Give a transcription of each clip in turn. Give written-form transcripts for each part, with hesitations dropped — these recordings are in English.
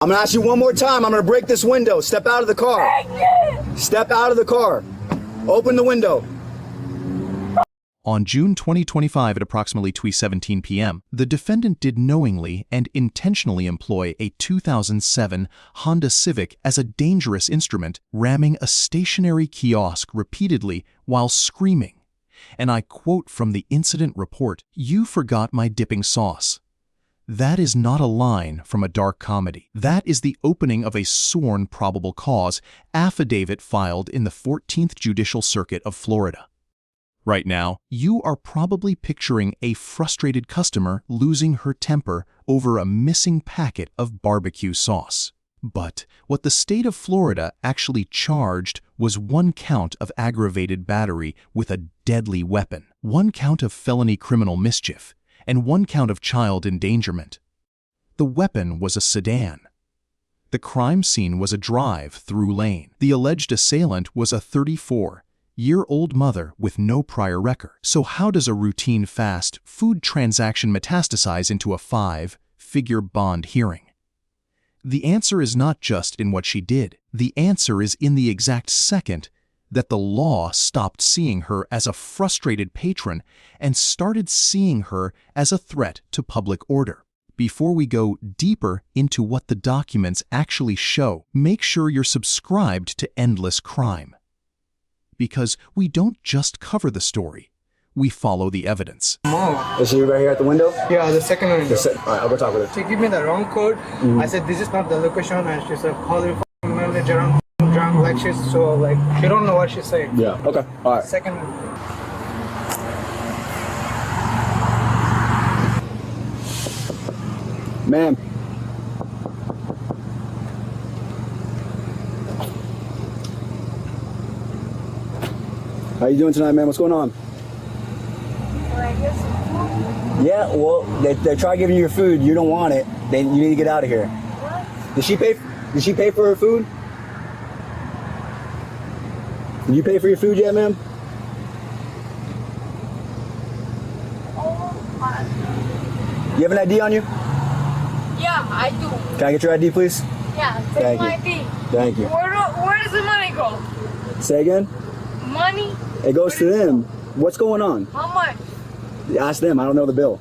I'm gonna ask you one more time. I'm gonna break this window. Step out of the car. Step out of the car. Open the window. On June 2025 at approximately 2:17 p.m., the defendant did knowingly and intentionally employ a 2007 Honda Civic as a dangerous instrument, ramming a stationary kiosk repeatedly while screaming. And I quote from the incident report, "You forgot my dipping sauce." That is not a line from a dark comedy. That is the opening of a sworn probable cause affidavit filed in the 14th Judicial Circuit of Florida. Right now, you are probably picturing a frustrated customer losing her temper over a missing packet of barbecue sauce. But what the state of Florida actually charged was 1 count of aggravated battery with a deadly weapon, 1 count of felony criminal mischief, and 1 count of child endangerment. The weapon was a sedan. The crime scene was a drive-thru lane. The alleged assailant was a 34-year-old mother with no prior record. So how does a routine fast food transaction metastasize into a 5-figure bond hearing? The answer is not just in what she did. The answer is in the exact second that the law stopped seeing her as a frustrated patron and started seeing her as a threat to public order. Before we go deeper into what the documents actually show, make sure you're subscribed to Endless Cryme. Because we don't just cover the story, we follow the evidence. Is she right here at the window? Yeah, the second window. All right, I'll go talk with her. She gave me the wrong code. I said, this is not the location, and she said, call your manager. I'm drunk, like she's so, like, you don't know what she's saying. Yeah, okay, all right. Second. Ma'am. How you doing tonight, man? What's going on? Yeah, well, they try giving you your food. You don't want it. Then you need to get out of here. What? Did she pay for her food? Did you pay for your food yet, ma'am? Oh my. You have an ID on you? Yeah, I do. Can I get your ID, please? Yeah, take my ID. Thank you. Where does the money go? Say again? Money? It goes to them. What's going on? How much? Ask them. I don't know the bill.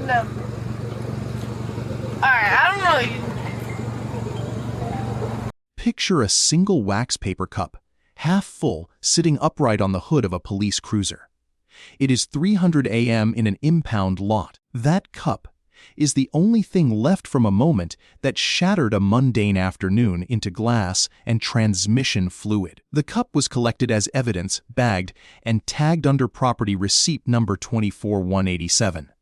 No. Alright, I don't know you. Picture a single wax paper cup, half full, sitting upright on the hood of a police cruiser. It is 3:00 a.m. in an impound lot. That cup is the only thing left from a moment that shattered a mundane afternoon into glass and transmission fluid. The cup was collected as evidence, bagged, and tagged under property receipt number 24187.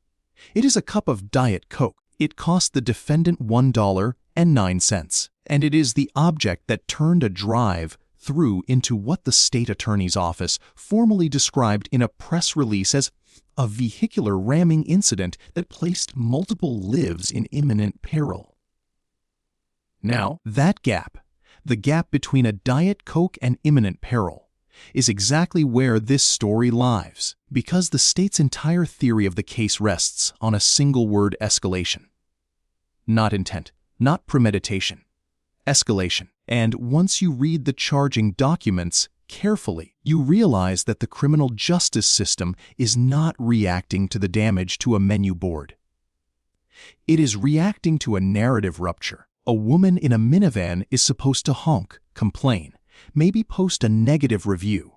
It is a cup of Diet Coke. It cost the defendant $1.09, and it is the object that turned a drive-thru into what the state attorney's office formally described in a press release as a vehicular ramming incident that placed multiple lives in imminent peril. Now, that gap, the gap between a Diet Coke and imminent peril, is exactly where this story lies, because the state's entire theory of the case rests on a single word: escalation. Not intent, not premeditation. Escalation. And once you read the charging documents carefully, you realize that the criminal justice system is not reacting to the damage to a menu board. It is reacting to a narrative rupture. A woman in a minivan is supposed to honk, complain, maybe post a negative review.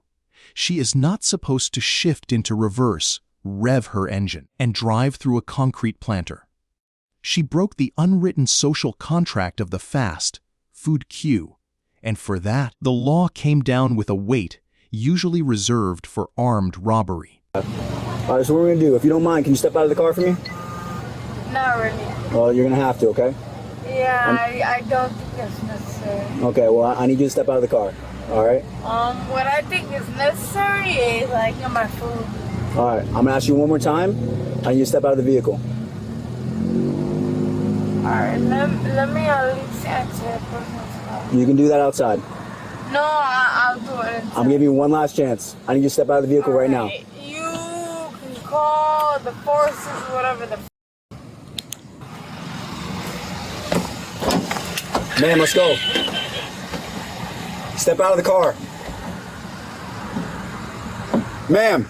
She is not supposed to shift into reverse, rev her engine, and drive through a concrete planter. She broke the unwritten social contract of the fast food queue, and for that, the law came down with a weight usually reserved for armed robbery. All right, so what we're going to do, if you don't mind, can you step out of the car for me? Not really. Well, you're going to have to, okay? Yeah, I don't think it's necessary. Okay, well, I need you to step out of the car, all right? What I think is necessary is, like, my food. All right, I'm going to ask you one more time. I need you to step out of the vehicle. Alright, let me at least answer the person's call. You can do that outside. No, I'll do it inside. I'm giving you one last chance. I need you to step out of the vehicle right now. You can call the forces, whatever the Ma'am, let's go. Step out of the car. Ma'am.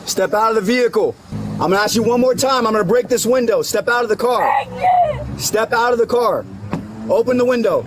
Step out of the vehicle. I'm gonna ask you one more time. I'm gonna break this window. Step out of the car. Step out of the car. Open the window.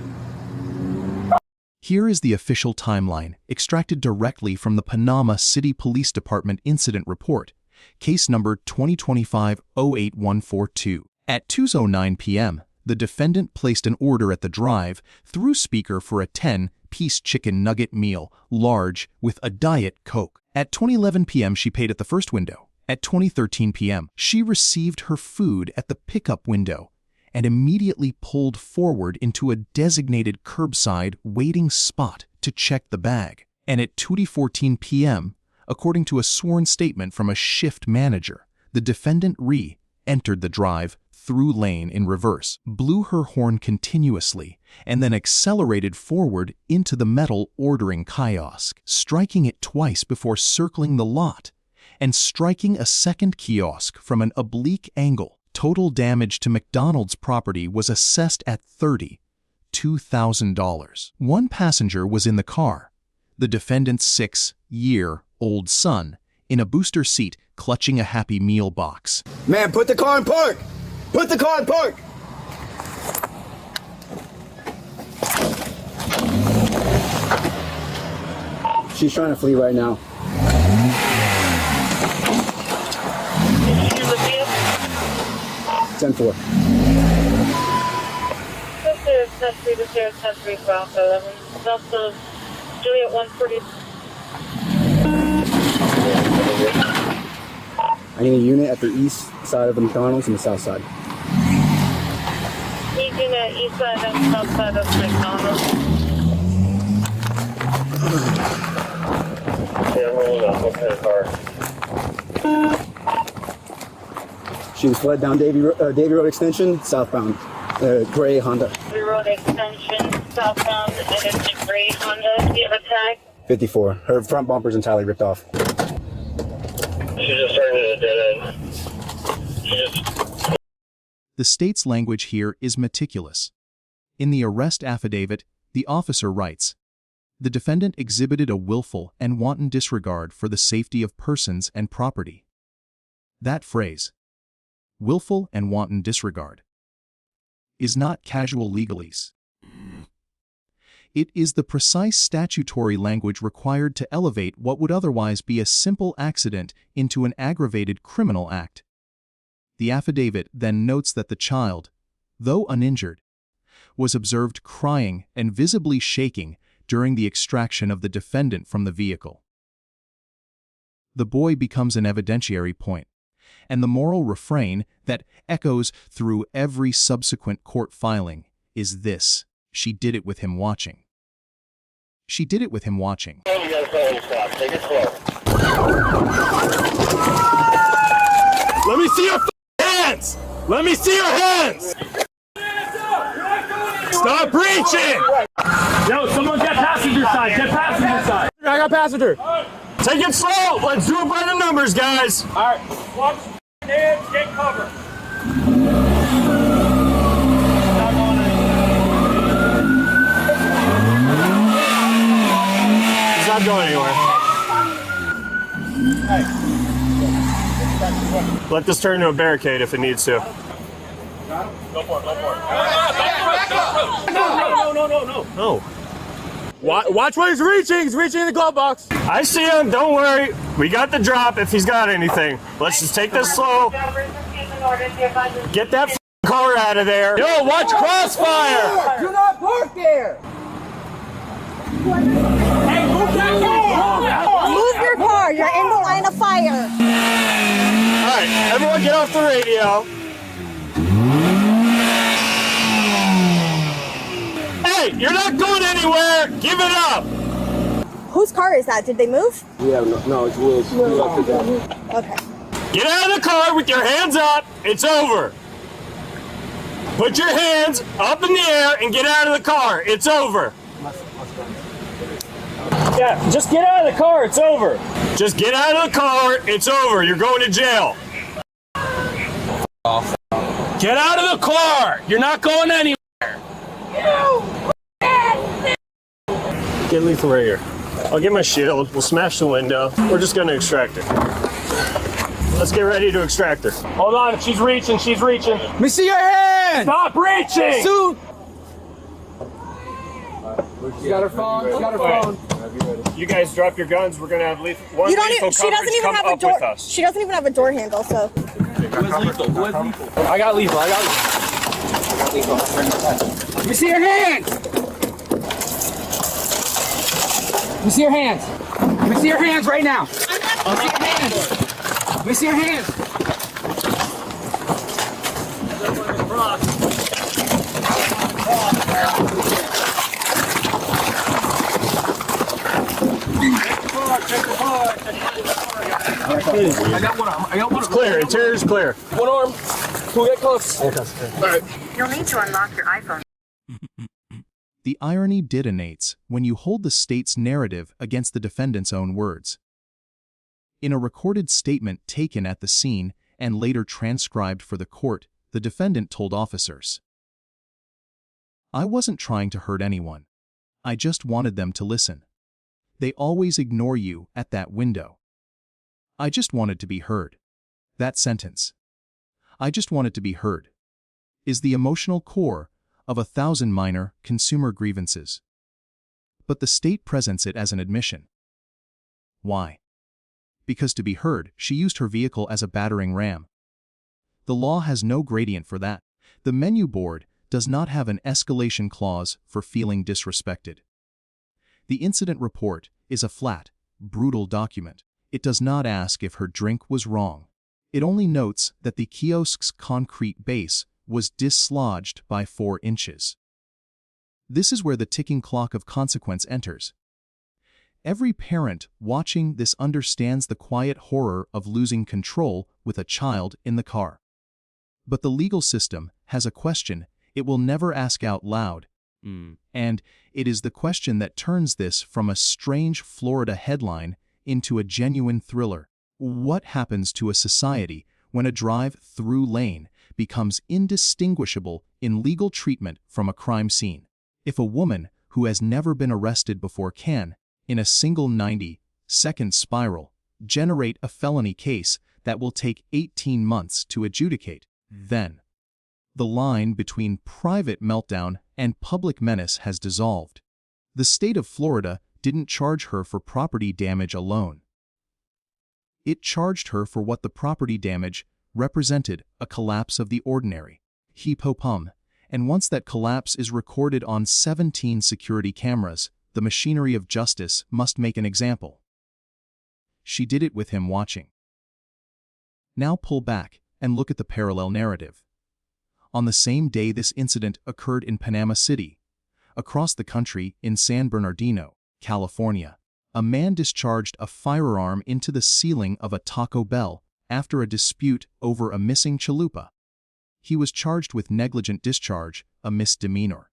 Here is the official timeline, extracted directly from the Panama City Police Department incident report, case number 2025-08142. At 2:09 p.m., the defendant placed an order at the drive-thru speaker for a 10-piece chicken nugget meal, large, with a Diet Coke. At 20:11 p.m., she paid at the first window. At 20:13 p.m., she received her food at the pickup window and immediately pulled forward into a designated curbside waiting spot to check the bag. And at 2:14 p.m., according to a sworn statement from a shift manager, the defendant re-entered the drive-thru lane in reverse, blew her horn continuously, and then accelerated forward into the metal ordering kiosk, striking it twice before circling the lot and striking a second kiosk from an oblique angle. Total damage to McDonald's property was assessed at $32,000. One passenger was in the car, the defendant's 6-year-old son, in a booster seat clutching a Happy Meal box. Man, put the car in park! Put the car in park! She's trying to flee right now. 10-4. This is 10-3 to 10-3 Bravo 11. Also, Juliet 140. I need a unit at the east side of the McDonald's and the south side. Need unit east side and south side of McDonald's. Yeah, rolling up. What kind of car? She was fled down Davy Road Extension, southbound, gray Honda. Davy Road Extension, southbound, and it's a gray Honda. Do you have a tag? 54. Her front bumper's entirely ripped off. She just started at a dead end. The state's language here is meticulous. In the arrest affidavit, the officer writes, "The defendant exhibited a willful and wanton disregard for the safety of persons and property." That phrase, willful and wanton disregard, is not casual legalese. It is the precise statutory language required to elevate what would otherwise be a simple accident into an aggravated criminal act. The affidavit then notes that the child, though uninjured, was observed crying and visibly shaking during the extraction of the defendant from the vehicle. The boy becomes an evidentiary point, and the moral refrain that echoes through every subsequent court filing is this: she did it with him watching. She did it with him watching. You gotta follow stop. Take it slow. Let me see your hands! Let me see your hands! Stop reaching! Yo, someone get passenger side. Get passenger side. I got passenger. Take it slow. Let's do it by the numbers, guys. All right. Watch hands. Get cover. It's not going anywhere. Let this turn into a barricade if it needs to. Go for it. Go for it. No. Watch where he's reaching. He's reaching in the glove box. I see him. Don't worry. We got the drop if he's got anything. Let's just take this slow. Get that car out of there. Yo, watch crossfire. Do not park there. Hey, move that car. Move your car. You're in the line of fire. All right, everyone get off the radio. Hey, you're not going anywhere. Give it up. Whose car is that? Did they move? Yeah, no, it's Will's. Okay. Get out of the car with your hands up. It's over. Put your hands up in the air and get out of the car. It's over. Yeah, just get out of the car. It's over. Just get out of the car. It's over. You're going to jail. Get out of the car! You're not going anywhere! Get lethal right here. I'll get my shield. We'll smash the window. We're just gonna extract her. Let's get ready to extract her. Hold on, she's reaching, she's reaching. Let me see your hand! Stop reaching! Suit! She got her phone. She got her phone. You guys drop your guns. We're gonna have lethal. One You don't lethal even, she doesn't coverage even come have a up with door. us. She doesn't even have a door handle, so. I got lethal. Let me see your hands. Let me see your hands. Let me see your hands right now. Let me see your hands. Let me see your hands. I got one. It's clear. Interior's clear. One arm. Can we get cuffs? You'll need to unlock your iPhone. The irony detonates when you hold the state's narrative against the defendant's own words. In a recorded statement taken at the scene and later transcribed for the court, the defendant told officers, "I wasn't trying to hurt anyone. I just wanted them to listen. They always ignore you at that window. I just wanted to be heard." That sentence, "I just wanted to be heard," is the emotional core of 1,000 minor consumer grievances. But the state presents it as an admission. Why? Because to be heard, she used her vehicle as a battering ram. The law has no gradient for that. The menu board does not have an escalation clause for feeling disrespected. The incident report is a flat, brutal document. It does not ask if her drink was wrong. It only notes that the kiosk's concrete base was dislodged by 4 inches. This is where the ticking clock of consequence enters. Every parent watching this understands the quiet horror of losing control with a child in the car. But the legal system has a question it will never ask out loud. And it is the question that turns this from a strange Florida headline into a genuine thriller. What happens to a society when a drive-thru lane becomes indistinguishable in legal treatment from a crime scene? If a woman who has never been arrested before can, in a single 90-second spiral, generate a felony case that will take 18 months to adjudicate, then the line between private meltdown and public menace has dissolved. The state of Florida didn't charge her for property damage alone. It charged her for what the property damage represented: a collapse of the ordinary. Hippopum. And once that collapse is recorded on 17 security cameras, the machinery of justice must make an example. She did it with him watching. Now pull back and look at the parallel narrative. On the same day this incident occurred in Panama City, across the country in San Bernardino, California, a man discharged a firearm into the ceiling of a Taco Bell after a dispute over a missing chalupa. He was charged with negligent discharge, a misdemeanor.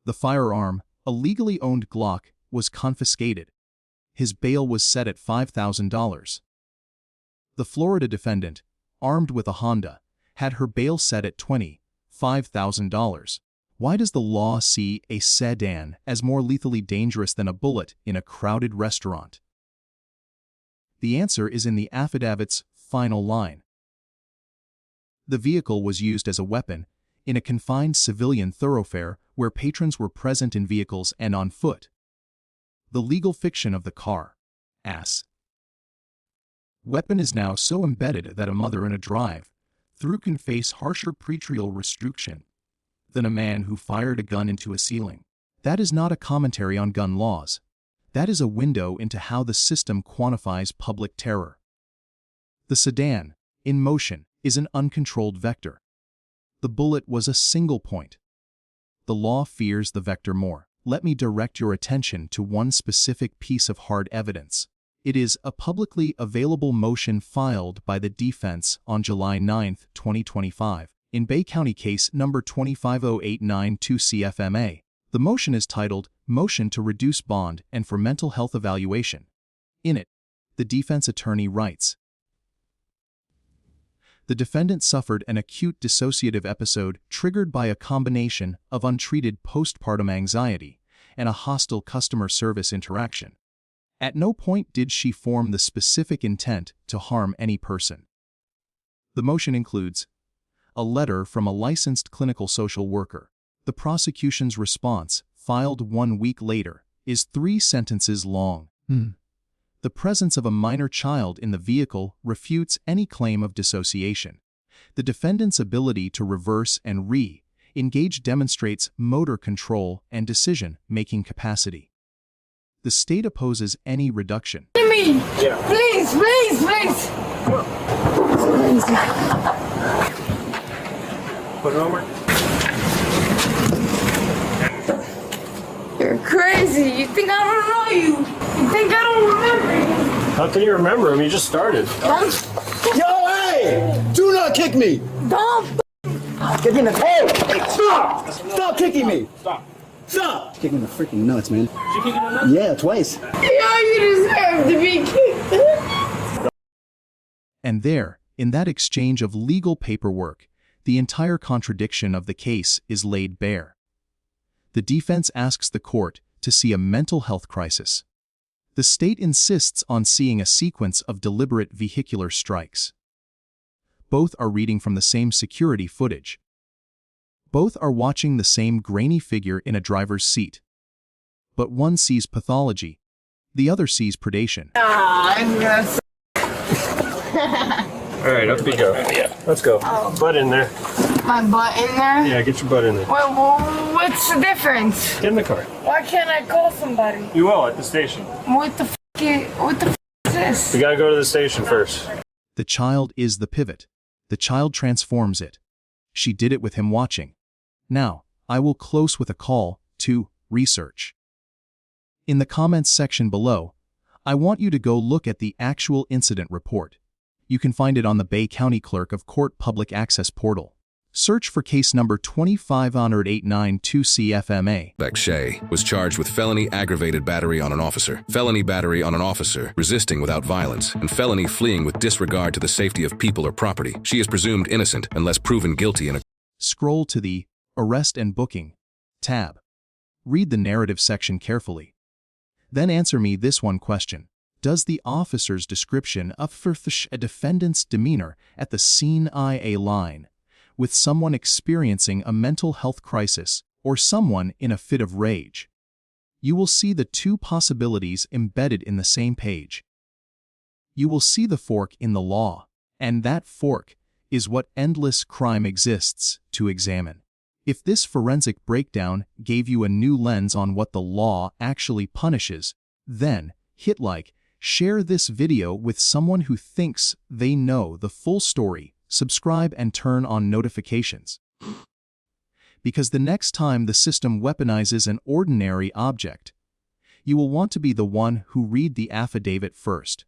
The firearm, a legally owned Glock, was confiscated. His bail was set at $5,000. The Florida defendant, armed with a Honda, had her bail set at $25,000. Why does the law see a sedan as more lethally dangerous than a bullet in a crowded restaurant? The answer is in the affidavit's final line. The vehicle was used as a weapon in a confined civilian thoroughfare where patrons were present in vehicles and on foot. The legal fiction of the car, ass. Weapon is now so embedded that a mother in a drive-thru can face harsher pretrial restriction than a man who fired a gun into a ceiling. That is not a commentary on gun laws. That is a window into how the system quantifies public terror. The sedan, in motion, is an uncontrolled vector. The bullet was a single point. The law fears the vector more. Let me direct your attention to one specific piece of hard evidence. It is a publicly available motion filed by the defense on July 9, 2025, in Bay County case number 250892 CFMA. The motion is titled Motion to Reduce Bond and for Mental Health Evaluation. In it, the defense attorney writes, The defendant suffered an acute dissociative episode triggered by a combination of untreated postpartum anxiety and a hostile customer service interaction. At no point did she form the specific intent to harm any person. The motion includes a letter from a licensed clinical social worker. The prosecution's response, filed 1 week later, is 3 sentences long. The presence of a minor child in the vehicle refutes any claim of dissociation. The defendant's ability to reverse and re-engage demonstrates motor control and decision-making capacity. The state opposes any reduction. Me! Yeah. Please, please, please! Put it over. You're crazy. You think I don't know you? You think I don't remember you? How can you remember him? You just started. Yo, hey! Do not kick me! Don't Kick me in the head! Hey, stop! Stop kicking me! Stop. Stop! Kicking in the freaking nuts, man. Did you kick him in the nuts? Yeah, twice. Yeah, you deserve to be kicked. And there, in that exchange of legal paperwork, the entire contradiction of the case is laid bare. The defense asks the court to see a mental health crisis. The state insists on seeing a sequence of deliberate vehicular strikes. Both are reading from the same security footage. Both are watching the same grainy figure in a driver's seat. But one sees pathology, the other sees predation. All right, up you go. Yeah, let's go. Butt in there. My butt in there? Yeah, get your butt in there. Well, what's the difference? Get in the car. Why can't I call somebody? You will at the station. What the f is this? We gotta go to the station first. The child is the pivot. The child transforms it. She did it with him watching. Now, I will close with a call to research. In the comments section below, I want you to go look at the actual incident report. You can find it on the Bay County Clerk of Court Public Access portal. Search for case number 25892CFMA. Shay was charged with felony aggravated battery on an officer, felony battery on an officer resisting without violence, and felony fleeing with disregard to the safety of people or property. She is presumed innocent unless proven guilty in a... Scroll to the Arrest and Booking tab. Read the narrative section carefully. Then answer me this one question. Does the officer's description of a defendant's demeanor at the scene align with someone experiencing a mental health crisis or someone in a fit of rage? You will see the 2 possibilities embedded in the same page. You will see the fork in the law, and that fork is what endless crime exists to examine. If this forensic breakdown gave you a new lens on what the law actually punishes, then hit like, share this video with someone who thinks they know the full story, subscribe and turn on notifications. Because the next time the system weaponizes an ordinary object, you will want to be the one who read the affidavit first.